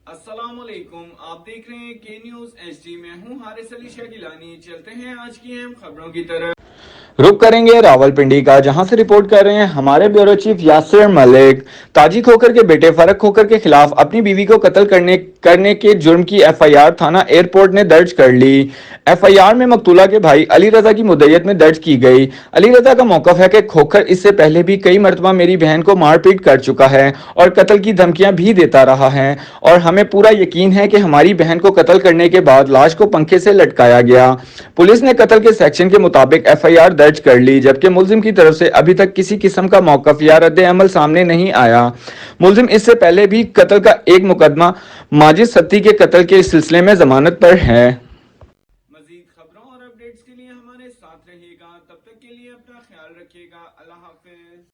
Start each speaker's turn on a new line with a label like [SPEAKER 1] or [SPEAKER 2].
[SPEAKER 1] अस्सलाम वालेकुम, आप देख रहे हैं के न्यूज HD। मैं हूं हारिस अली शकीलानी। चलते हैं आज की अहम खबरों की तरफ।
[SPEAKER 2] रुक करेंगे रावलपिंडी का, जहां से रिपोर्ट कर रहे हैं हमारे ब्यूरो चीफ यासिर मलिक। ताजी खोकर के बेटे फरक खोकर के खिलाफ अपनी बीवी को कत्ल करने के जुर्म की FIR थाना एयरपोर्ट ने दर्ज कर ली। FIR में मकतूला के भाई अली रजा की मुद्दत में दर्ज की गई। अली रजा का मौकफ है कि खोकर इससे पहले भी कई मरतबा मेरी बहन को मारपीट कर चुका है और कत्ल की धमकियां भी देता रहा है, और हमें पूरा यकीन है कि हमारी बहन को कत्ल करने के बाद लाश को पंखे से लटकाया गया। पुलिस ने कत्ल के सेक्शन के मुताबिक FIR दर्ज कर ली, जबकि मुलजिम की तरफ से अभी तक किसी किस्म का मौकफ या रद्द अमल सामने नहीं आया। मुलजिम इससे पहले भी कत्ल का एक मुकदमा माजिद सत्ती के कत्ल के सिलसिले में जमानत पर है।
[SPEAKER 1] मजीद खबरों और अपडेट्स के लिए हमारे साथ रहिएगा। तब तक के लिए अपना ख्याल रखिएगा। अल्लाह हाफिज।